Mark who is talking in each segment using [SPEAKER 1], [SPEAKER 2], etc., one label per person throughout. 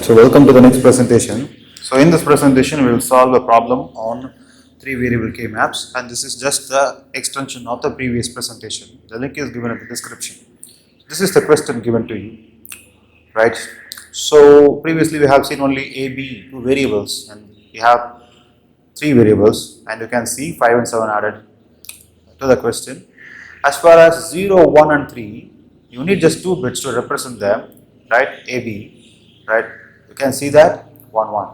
[SPEAKER 1] So welcome to the next presentation. So in this presentation we will solve a problem on 3 variable K maps, and this is just the extension of the previous presentation. The link is given in the description. This is the question given to you, right? So previously we have seen only A, B, two variables, and we have 3 variables, and you can see 5 and 7 added to the question. As far as 0, 1 and 3, you need just 2 bits to represent them, right? A, B, right? You can see that 1, 1.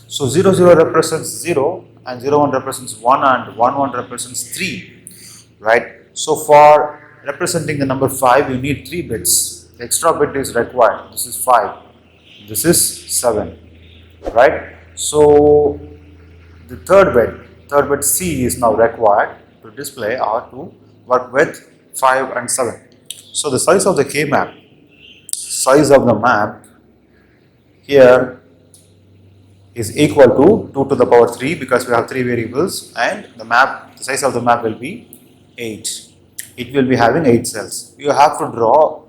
[SPEAKER 1] So 0, 0 represents 0 and 0, 1 represents 1 and 1, 1 represents 3, right? So for representing the number 5, you need 3 bits. The extra bit is required. This is 5. This is 7, right? So the third bit C is now required to display or to work with 5 and 7. So the size of the K map, size of the map here is equal to 2 to the power 3 because we have 3 variables, and the size of the map will be 8. It will be having 8 cells. You have to draw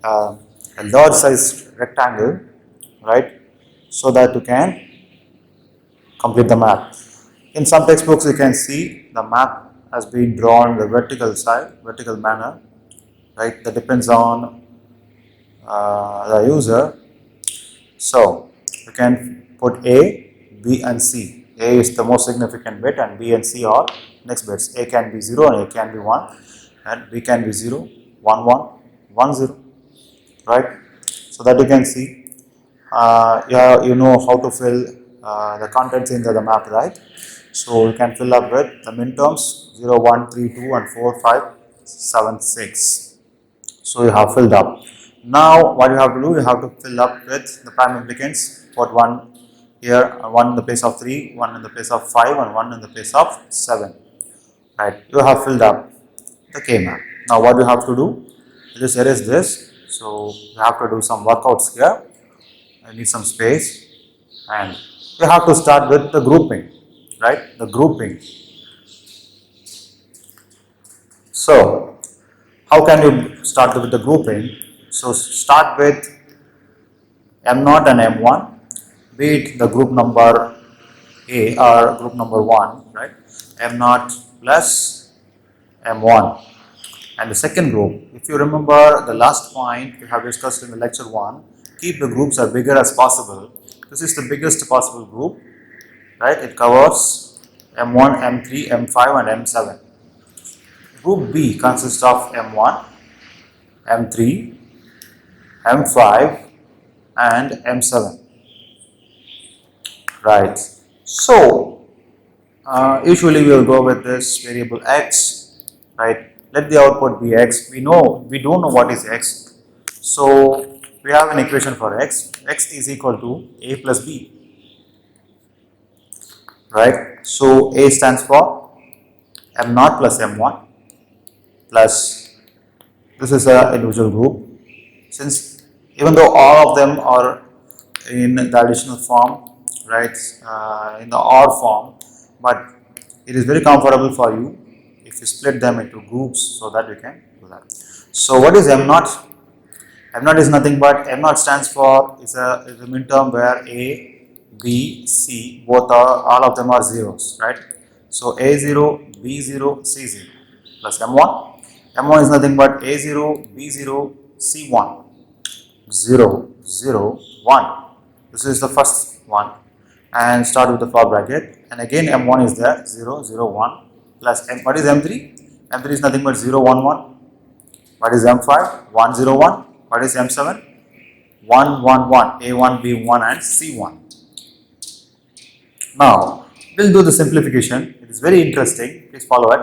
[SPEAKER 1] a large size rectangle, right, so that you can complete the map. In some textbooks you can see the map has been drawn the vertical manner, right? That depends on the user. So you can put A, B and C. A is the most significant bit and B and C are next bits. A can be 0 and A can be 1 and B can be 0, 1, 1, 1, 0, right? So that you can see, you know how to fill the contents into the map, right? So you can fill up with the min terms 0, 1, 3, 2 and 4, 5, 7, 6. So you have filled up. Now what you have to do, you have to fill up with the prime implicants. Put 1 here, 1 in the place of 3, 1 in the place of 5 and 1 in the place of 7. Right, you have filled up the K map. Now what you have to do, just erase this. So you have to do some workouts here. I need some space, and you have to start with the grouping, right? The grouping. So how can you start with the grouping? So start with M0 and M1, be it the group number A or group number 1, right? M0 plus M1. And the second group, if you remember the last point we have discussed in the lecture 1, keep the groups as bigger as possible. This is the biggest possible group, right? It covers M1, M3, M5 and M7. Group B consists of M1, M3, M5 and M7, right? So usually we will go with this variable x, right? Let the output be x. We don't know what is x, so we have an equation for x. X is equal to a plus b, right? So a stands for M0 plus M1 plus, this is an individual group. Since even though all of them are in the additional form, right, in the OR form, but it is very comfortable for you if you split them into groups so that you can do that. So what is M0? M0 is nothing but, M0 stands for, is a min term where A, B, C, all of them are zeros, right? So A0, B0, C0 plus M1. M1 is nothing but A0, B0, C1, 0, 0, 1. This is the first one, and start with the for bracket, and again M1 is there, 0, 0, 1 plus M. What is M3? M3 is nothing but 0, 1, 1. What is M5? 1, 0, 1. What is M7? 1, 1, 1. A1, B1 and C1. Now we'll do the simplification. It is very interesting. Please follow it.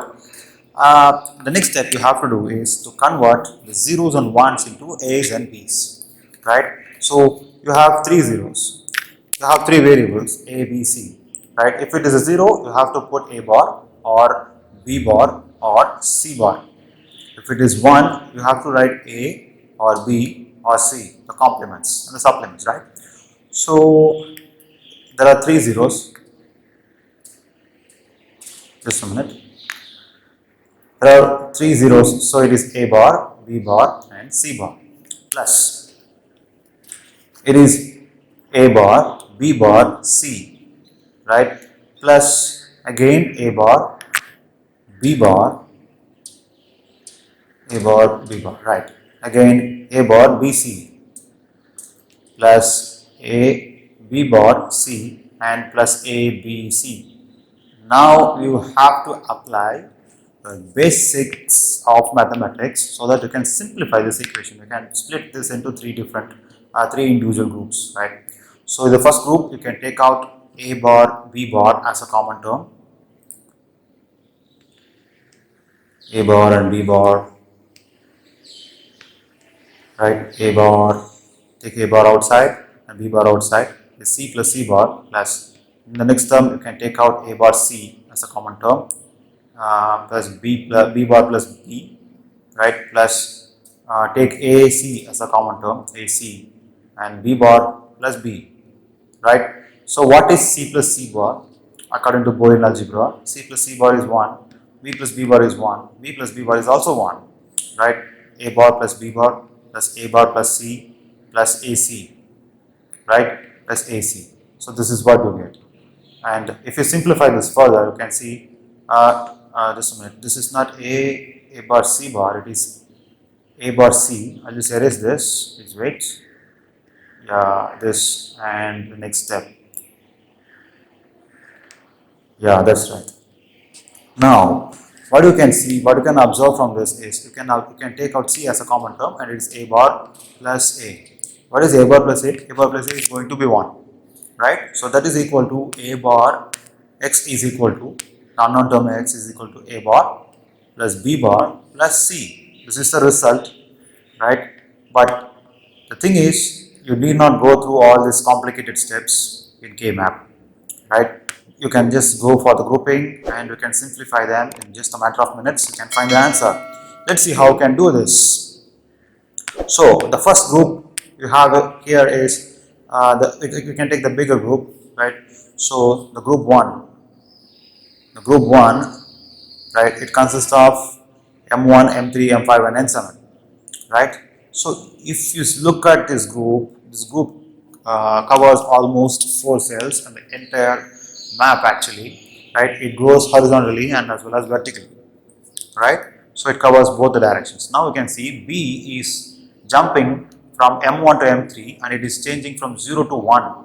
[SPEAKER 1] The next step you have to do is to convert the zeros and ones into A's and B's, right? So you have 3 zeros. You have 3 variables A, B, C, right? If it is a 0, you have to put A bar or B bar or C bar. If it is 1, you have to write A or B or C, the complements and the supplements, right? So there are 3 zeros. Just a minute. There are 3 zeros, so it is A bar, B bar and C bar plus. It is A bar, B bar, C, right? Plus again A bar, B bar, A bar, B bar, right? Again A bar, B, C, plus A, B bar, C, and plus A, B, C. Now you have to apply the basics of mathematics so that you can simplify this equation. You can split this into three individual groups, right? So in the first group, you can take out A bar, B bar as a common term. A bar and B bar, right? A bar, take A bar outside and B bar outside. Is C plus C bar plus. In the next term, you can take out A bar C as a common term. Plus B bar plus B, right? Plus take AC as a common term, AC, and B bar plus B, right? So what is C plus C bar? According to Boolean algebra, C plus C bar is 1, B plus B bar is 1, B plus B bar is also 1, right? A bar plus B bar plus A bar plus C plus AC, right? Plus AC. So this is what you get. And if you simplify this further, you can see, just a minute, this is not A bar C bar, it is A bar C. I'll just erase this, please wait. Yeah, this and the next step. Yeah, that's right. Now, what you can see, what you can observe from this is, you can take out C as a common term and it is A bar plus A. What is A bar plus A? A bar plus A is going to be 1. Right? So that is equal to A bar, X is equal to, unknown term X is equal to A bar plus B bar plus C. This is the result, right? But the thing is, you need not go through all these complicated steps in K-map, right? You can just go for the grouping and you can simplify them in just a matter of minutes. You can find the answer. Let's see how you can do this. So the first group you have here is you can take the bigger group, right? So the group 1, right? It consists of M1, M3, M5 and N7, right? So if you look at this group covers almost 4 cells and the entire map actually, right? It goes horizontally and as well as vertically, right? So it covers both the directions. Now you can see B is jumping from M1 to M3 and it is changing from 0 to 1,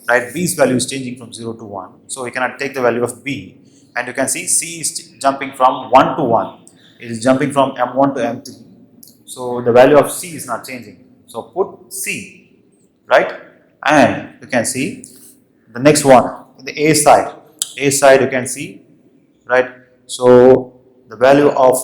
[SPEAKER 1] right? B's value is changing from 0 to 1. So we cannot take the value of B, and you can see C is jumping from 1 to 1. It is jumping from M1 to M3. So the value of C is not changing. So put C, right? And you can see the next one, the A side. A side you can see, right? So the value of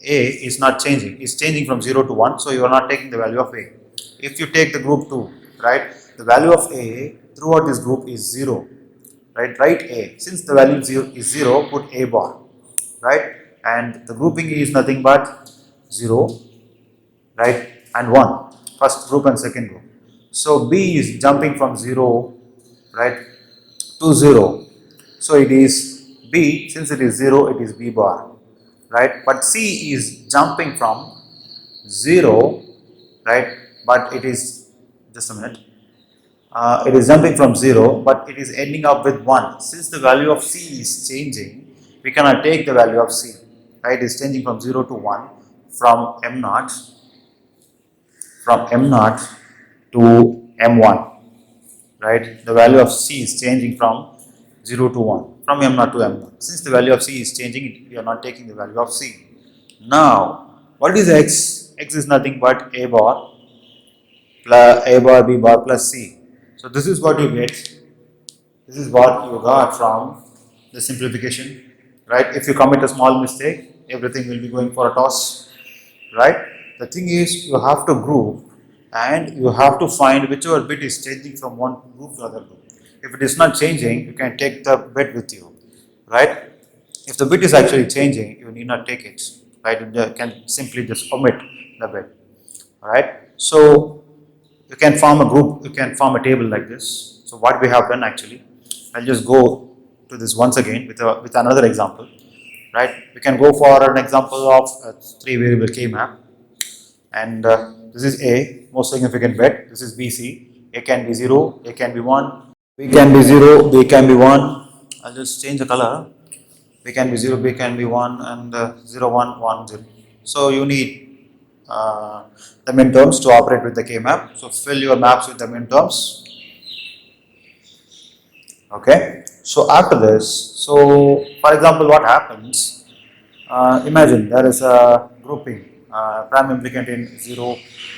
[SPEAKER 1] A is not changing. It's changing from 0 to 1. So you are not taking the value of A. If you take the group 2, right? The value of A throughout this group is 0. Right? Write A. Since the value is 0, put A bar. Right? And the grouping is nothing but 0, right? And 1. First group and second group. So B is jumping from 0, right, to 0. So it is B, since it is 0, it is B bar, right? But C is jumping from 0, right? But it is, just a minute, it is jumping from 0, but it is ending up with 1. Since the value of C is changing, we cannot take the value of C, right? It is changing from 0 to 1 from M0 to M1, right? The value of C is changing from 0 to 1, from M0 to M1. Since the value of C is changing, we are not taking the value of C. Now, what is X? X is nothing but A bar, B bar plus C. So this is what you get. This is what you got from the simplification, right? If you commit a small mistake, everything will be going for a toss, right? The thing is, you have to group and you have to find whichever bit is changing from one group to other group. If it is not changing, you can take the bit with you, right? If the bit is actually changing, you need not take it, right? You can simply just omit the bit, right? So you can form a group, you can form a table like this. So what we have done actually, I'll just go to this once again with another example, right? We can go for an example of a 3 variable K map, and this is A, most significant bit. This is BC, A can be 0, A can be 1, B can be 0, B can be 1. I'll just change the color. B can be 0, B can be 1, and 0, 1, 1, 0. So you need the minterms to operate with the K map. So fill your maps with the minterms. Okay. So after this, so for example, what happens? Imagine there is a grouping, prime implicant in 0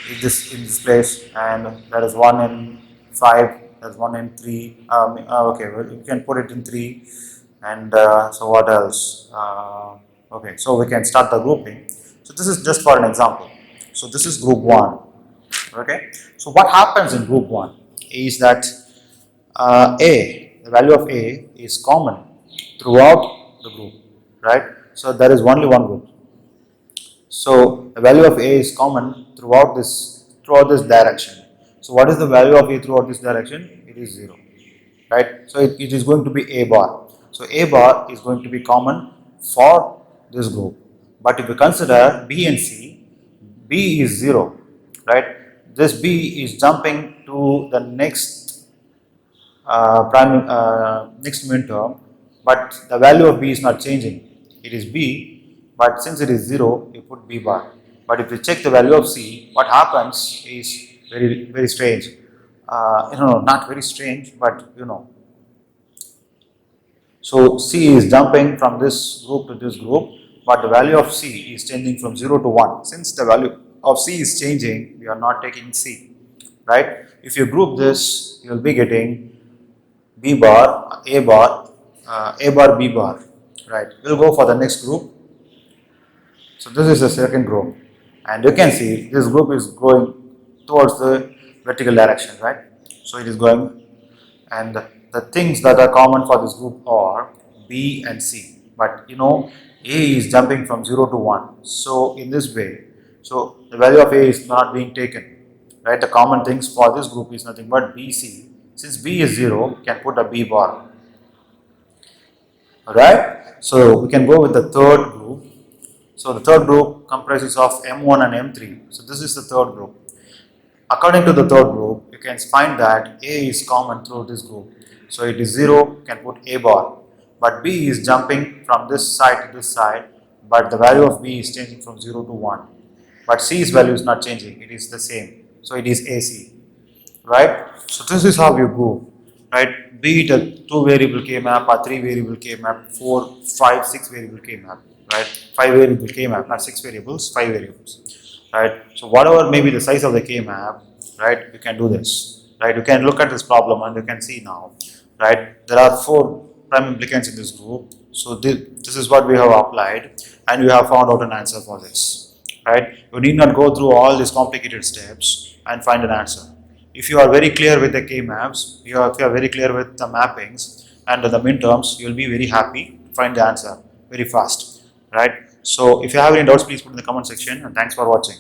[SPEAKER 1] is in this place, and there is 1 in 5, there is 1 in 3. Okay, well, you can put it in 3, and so what else? Okay, so we can start the grouping. So this is just for an example. So this is group 1. Okay, so what happens in group 1 is that the value of A is common throughout the group, right? So there is only one group. So the value of A is common throughout this direction. So what is the value of A throughout this direction? It is 0, right? So it is going to be A bar. So A bar is going to be common for this group. But if you consider B and C, B is 0, right? This B is jumping to the next minterm, but the value of B is not changing. It is B, but since it is 0, you put B bar. But if you check the value of C, what happens is very strange. Not very strange, but So C is jumping from this group to this group, but the value of C is changing from 0 to 1. Since the value of C is changing, we are not taking C, right? If you group this, you will be getting B bar, A bar, A bar, B bar, right? We'll go for the next group. So this is the second group, and you can see this group is going towards the vertical direction, right? So it is going, and the things that are common for this group are B and C. But A is jumping from 0 to 1. So in this way, so the value of A is not being taken, right? The common things for this group is nothing but B, C. Since B is 0, we can put a B bar. Alright? So we can go with the third group. So the third group comprises of M1 and M3. So this is the third group. According to the third group, you can find that A is common through this group. So it is 0, you can put A bar. But B is jumping from this side to this side, but the value of B is changing from 0 to 1. But C's value is not changing, it is the same. So it is AC. Right? So this is how you go. Right? Be it a 2 variable K map or 3 variable K map, 4, 5, 6 variable K map. Right? 5 variable K map, not 6 variables, 5 variables. Right? So whatever may be the size of the K map, right, you can do this. Right? You can look at this problem and you can see now. Right? There are 4 prime implicants in this group. So this is what we have applied, and we have found out an answer for this. Right? You need not go through all these complicated steps and find an answer. If you are very clear with the K maps, if you are very clear with the mappings and the minterms, you will be very happy to find the answer very fast. Right? So if you have any doubts, please put in the comment section, and thanks for watching.